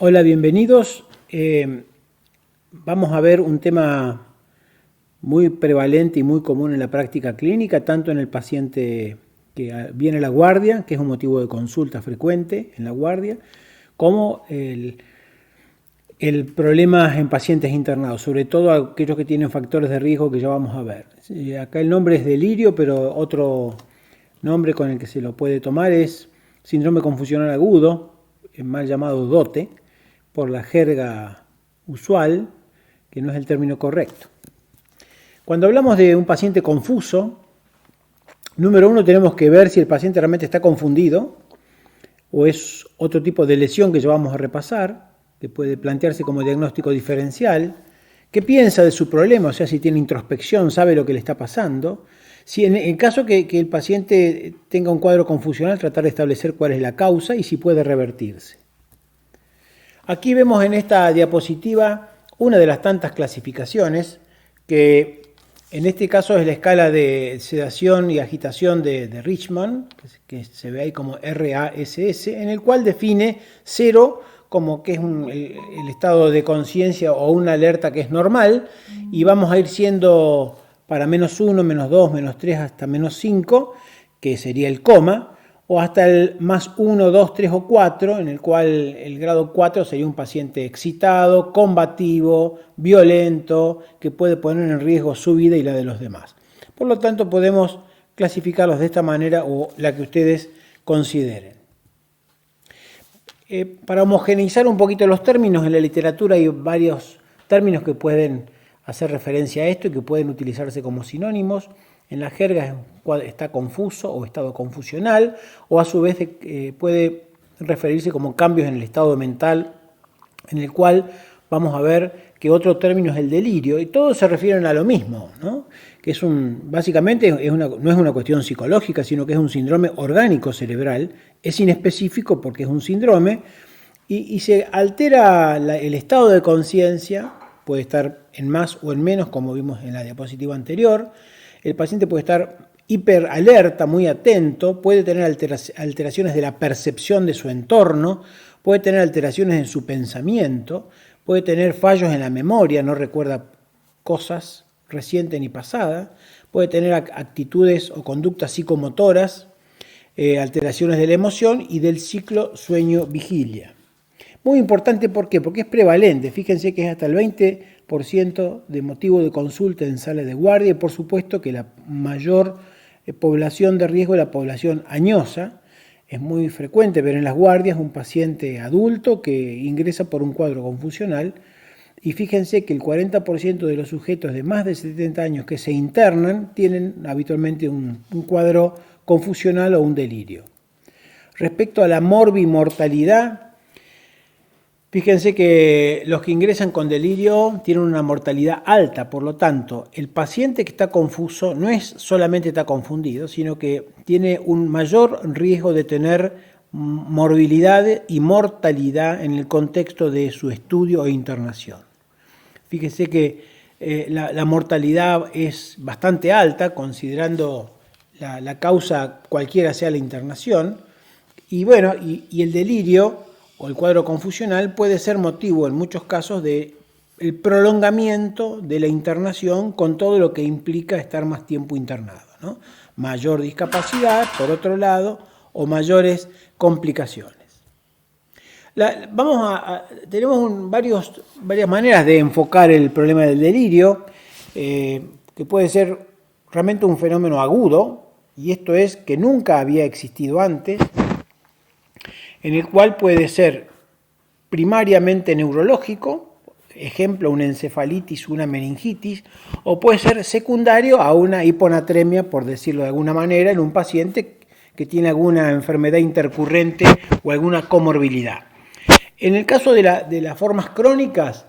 Hola, bienvenidos. Vamos a ver un tema muy prevalente y muy común en la práctica clínica, tanto en el paciente que viene a la guardia, que es un motivo de consulta frecuente en la guardia, como el problema en pacientes internados, sobre todo aquellos que tienen factores de riesgo que ya vamos a ver. Acá el nombre es delirio, pero otro nombre con el que se lo puede tomar es síndrome confusional agudo, mal llamado DOTE, por la jerga usual, que no es el término correcto. Cuando hablamos de un paciente confuso, número uno tenemos que ver si el paciente realmente está confundido o es otro tipo de lesión que ya vamos a repasar, que puede plantearse como diagnóstico diferencial. ¿Qué piensa de su problema? O sea, si tiene introspección, sabe lo que le está pasando. Si en el caso que el paciente tenga un cuadro confusional, tratar de establecer cuál es la causa y si puede revertirse. Aquí vemos en esta diapositiva una de las tantas clasificaciones que en este caso es la escala de sedación y agitación de Richmond, que se ve ahí como RASS, en el cual define 0 como que es el estado de conciencia o una alerta que es normal, y vamos a ir siendo para -1, -2, -3 hasta -5, que sería el coma, o hasta el +1, 2, 3 o 4, en el cual el grado 4 sería un paciente excitado, combativo, violento, que puede poner en riesgo su vida y la de los demás. Por lo tanto, podemos clasificarlos de esta manera o la que ustedes consideren. Para homogeneizar un poquito los términos, en la literatura hay varios términos que pueden hacer referencia a esto y que pueden utilizarse como sinónimos. En la jerga está confuso o estado confusional, o a su vez puede referirse como cambios en el estado mental, en el cual vamos a ver que otro término es el delirio, y todos se refieren a lo mismo, ¿no? Que básicamente no es una cuestión psicológica, sino que es un síndrome orgánico cerebral, es inespecífico porque es un síndrome, y se altera el estado de conciencia, puede estar en más o en menos, como vimos en la diapositiva anterior. El paciente puede estar hiperalerta, muy atento, puede tener alteraciones de la percepción de su entorno, puede tener alteraciones en su pensamiento, puede tener fallos en la memoria, no recuerda cosas recientes ni pasadas, puede tener actitudes o conductas psicomotoras, alteraciones de la emoción y del ciclo sueño-vigilia. Muy importante, ¿por qué? Porque es prevalente. Fíjense que es hasta el 20% de motivo de consulta en sala de guardia, y por supuesto que la mayor población de riesgo es la población añosa. Es muy frecuente ver en las guardias un paciente adulto que ingresa por un cuadro confusional, y fíjense que el 40% de los sujetos de más de 70 años que se internan tienen habitualmente un cuadro confusional o un delirio. Respecto a la morbimortalidad, fíjense que los que ingresan con delirio tienen una mortalidad alta, por lo tanto, el paciente que está confuso no es solamente está confundido, sino que tiene un mayor riesgo de tener morbilidad y mortalidad en el contexto de su estudio e internación. Fíjense que la mortalidad es bastante alta, considerando la causa cualquiera sea la internación, y bueno, y el delirio o el cuadro confusional puede ser motivo en muchos casos de el prolongamiento de la internación con todo lo que implica estar más tiempo internado, ¿no? Mayor discapacidad, por otro lado, o mayores complicaciones. Tenemos varias maneras de enfocar el problema del delirio, que puede ser realmente un fenómeno agudo, y esto es que nunca había existido antes, en el cual puede ser primariamente neurológico, ejemplo, una encefalitis, una meningitis, o puede ser secundario a una hiponatremia, por decirlo de alguna manera, en un paciente que tiene alguna enfermedad intercurrente o alguna comorbilidad. En el caso de las formas crónicas,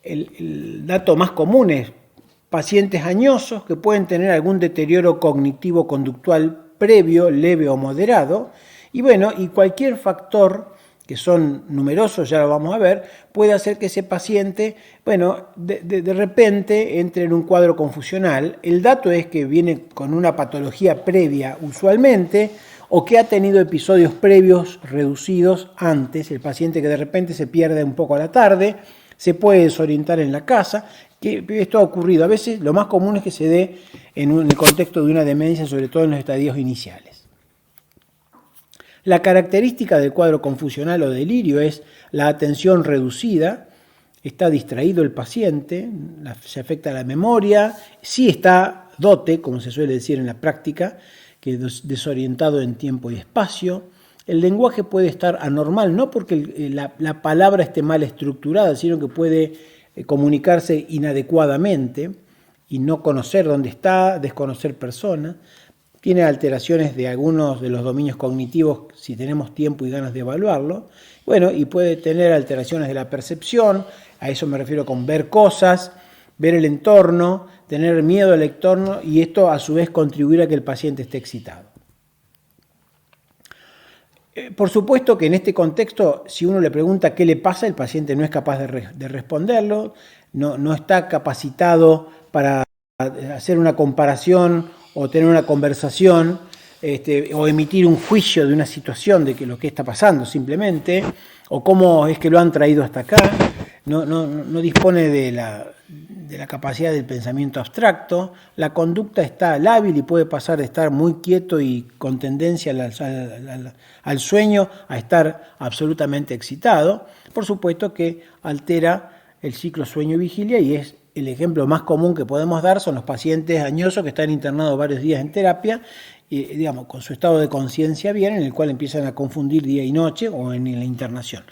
el dato más común es pacientes añosos que pueden tener algún deterioro cognitivo-conductual previo, leve o moderado, y bueno, y cualquier factor, que son numerosos, ya lo vamos a ver, puede hacer que ese paciente, bueno, de repente entre en un cuadro confusional. El dato es que viene con una patología previa usualmente, o que ha tenido episodios previos reducidos antes, el paciente que de repente se pierde un poco a la tarde, se puede desorientar en la casa, que esto ha ocurrido. A veces lo más común es que se dé en el contexto de una demencia, sobre todo en los estadios iniciales. La característica del cuadro confusional o delirio es la atención reducida, está distraído el paciente, se afecta la memoria, sí está dote, como se suele decir en la práctica, que es desorientado en tiempo y espacio. El lenguaje puede estar anormal, no porque la palabra esté mal estructurada, sino que puede comunicarse inadecuadamente y no conocer dónde está, desconocer personas. Tiene alteraciones de algunos de los dominios cognitivos si tenemos tiempo y ganas de evaluarlo. Bueno, y puede tener alteraciones de la percepción, a eso me refiero con ver cosas, ver el entorno, tener miedo al entorno, y esto a su vez contribuir a que el paciente esté excitado. Por supuesto que en este contexto, si uno le pregunta qué le pasa, el paciente no es capaz de responderlo, no está capacitado para hacer una comparación o tener una conversación o emitir un juicio de una situación de lo que está pasando simplemente, o cómo es que lo han traído hasta acá. No dispone de la capacidad del pensamiento abstracto. La conducta está lábil y puede pasar de estar muy quieto y con tendencia al sueño a estar absolutamente excitado. Por supuesto que altera el ciclo sueño-vigilia, y es el ejemplo más común que podemos dar son los pacientes añosos que están internados varios días en terapia, digamos, con su estado de conciencia bien, en el cual empiezan a confundir día y noche o en la internación.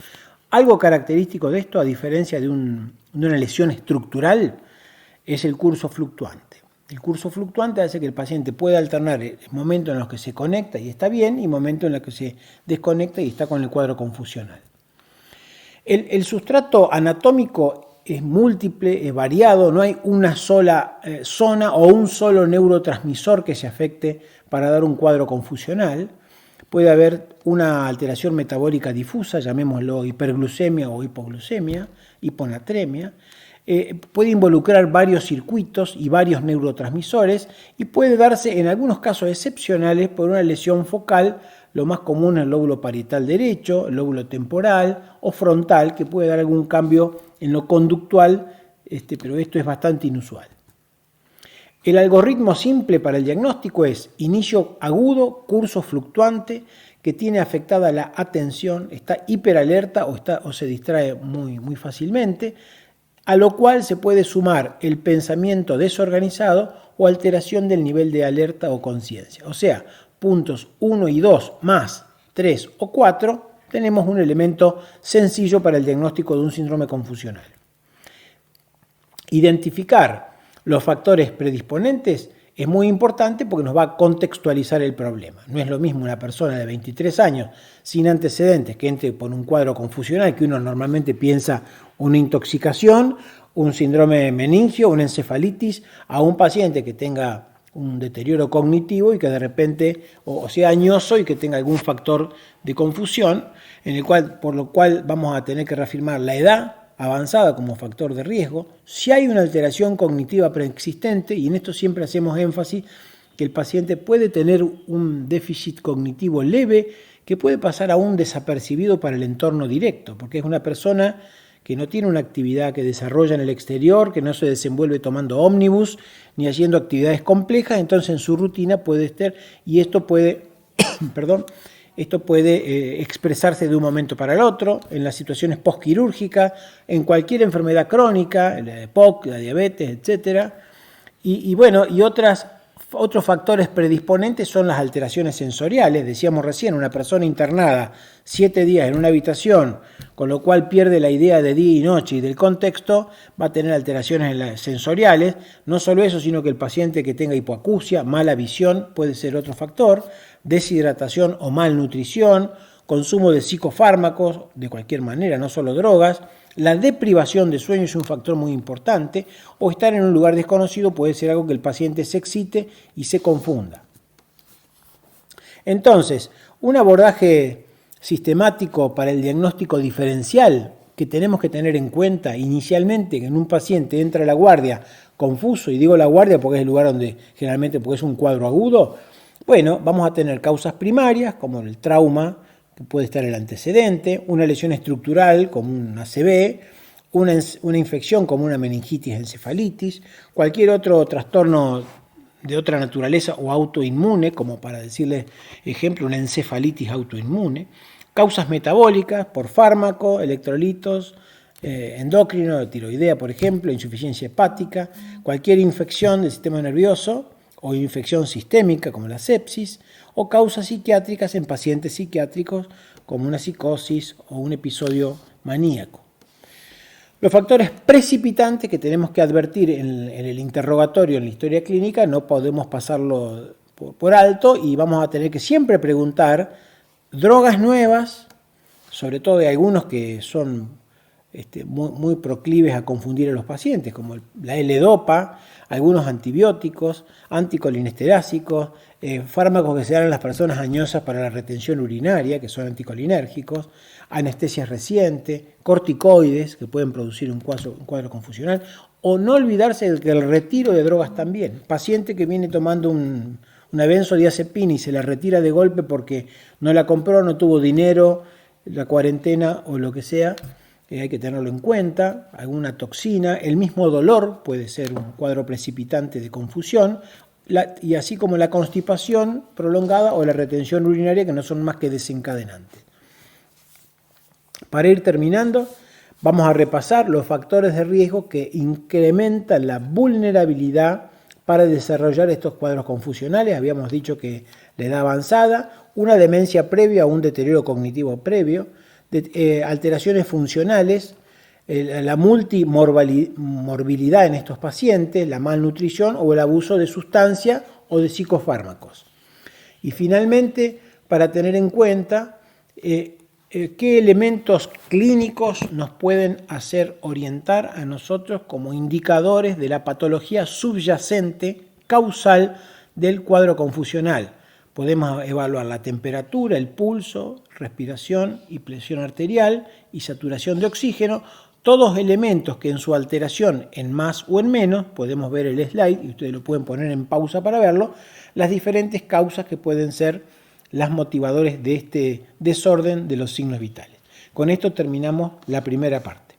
Algo característico de esto, a diferencia de una lesión estructural, es el curso fluctuante. El curso fluctuante hace que el paciente pueda alternar el momento en los que se conecta y está bien, y momento en los que se desconecta y está con el cuadro confusional. El sustrato anatómico es múltiple, es variado, no hay una sola zona o un solo neurotransmisor que se afecte para dar un cuadro confusional. Puede haber una alteración metabólica difusa, llamémoslo hiperglucemia o hipoglucemia, hiponatremia. Puede involucrar varios circuitos y varios neurotransmisores, y puede darse en algunos casos excepcionales por una lesión focal, lo más común es el lóbulo parietal derecho, el lóbulo temporal o frontal, que puede dar algún cambio en lo conductual, pero esto es bastante inusual. El algoritmo simple para el diagnóstico es inicio agudo, curso fluctuante, que tiene afectada la atención, está hiperalerta o se distrae muy fácilmente, a lo cual se puede sumar el pensamiento desorganizado o alteración del nivel de alerta o conciencia. O sea, puntos 1 y 2 más 3 o 4, tenemos un elemento sencillo para el diagnóstico de un síndrome confusional. Identificar los factores predisponentes es muy importante porque nos va a contextualizar el problema. No es lo mismo una persona de 23 años sin antecedentes que entre por un cuadro confusional, que uno normalmente piensa una intoxicación, un síndrome meningio, una encefalitis, a un paciente que tenga un deterioro cognitivo y que de repente o sea añoso y que tenga algún factor de confusión, por lo cual vamos a tener que reafirmar la edad avanzada como factor de riesgo. Si hay una alteración cognitiva preexistente, y en esto siempre hacemos énfasis, que el paciente puede tener un déficit cognitivo leve que puede pasar aún desapercibido para el entorno directo, porque es una persona que no tiene una actividad que desarrolla en el exterior, que no se desenvuelve tomando ómnibus ni haciendo actividades complejas, entonces en su rutina puede estar, y esto puede, expresarse de un momento para el otro, en las situaciones postquirúrgicas, en cualquier enfermedad crónica, la EPOC, la diabetes, etc. Y otros factores predisponentes son las alteraciones sensoriales. Decíamos recién, una persona internada 7 días en una habitación, con lo cual pierde la idea de día y noche y del contexto, va a tener alteraciones sensoriales. No solo eso, sino que el paciente que tenga hipoacusia, mala visión, puede ser otro factor, deshidratación o malnutrición, consumo de psicofármacos de cualquier manera, no solo drogas. La deprivación de sueño es un factor muy importante, o estar en un lugar desconocido puede ser algo que el paciente se excite y se confunda. Entonces, un abordaje sistemático para el diagnóstico diferencial que tenemos que tener en cuenta inicialmente, que en un paciente entra a la guardia confuso, y digo la guardia porque es el lugar donde generalmente, porque es un cuadro agudo, Bueno, vamos a tener causas primarias, como el trauma, que puede estar el antecedente, una lesión estructural, como un ACV, una infección, como una meningitis, encefalitis, cualquier otro trastorno de otra naturaleza o autoinmune, como para decirles ejemplo, una encefalitis autoinmune, causas metabólicas por fármaco, electrolitos, endocrino, tiroidea, por ejemplo, insuficiencia hepática, cualquier infección del sistema nervioso o infección sistémica como la sepsis, o causas psiquiátricas en pacientes psiquiátricos como una psicosis o un episodio maníaco. Los factores precipitantes que tenemos que advertir en el interrogatorio, en la historia clínica, no podemos pasarlo por alto y vamos a tener que siempre preguntar drogas nuevas, sobre todo de algunos que son muy proclives a confundir a los pacientes, como la L-Dopa, algunos antibióticos, anticolinestérásicos, fármacos que se dan a las personas añosas para la retención urinaria, que son anticolinérgicos, anestesia reciente, corticoides, que pueden producir un cuadro confusional, o no olvidarse del retiro de drogas también. Paciente que viene tomando una benzodiazepina y se la retira de golpe porque no la compró, no tuvo dinero, la cuarentena o lo que sea, hay que tenerlo en cuenta, alguna toxina, el mismo dolor puede ser un cuadro precipitante de confusión, y así como la constipación prolongada o la retención urinaria, que no son más que desencadenantes. Para ir terminando, vamos a repasar los factores de riesgo que incrementan la vulnerabilidad para desarrollar estos cuadros confusionales. Habíamos dicho que la edad avanzada, una demencia previa o un deterioro cognitivo previo, alteraciones funcionales, la multimorbilidad en estos pacientes, la malnutrición o el abuso de sustancias o de psicofármacos. Y finalmente, para tener en cuenta qué elementos clínicos nos pueden hacer orientar a nosotros como indicadores de la patología subyacente causal del cuadro confusional. Podemos evaluar la temperatura, el pulso, respiración y presión arterial y saturación de oxígeno, todos elementos que en su alteración en más o en menos, podemos ver el slide y ustedes lo pueden poner en pausa para verlo, las diferentes causas que pueden ser las motivadores de este desorden de los signos vitales. Con esto terminamos la primera parte.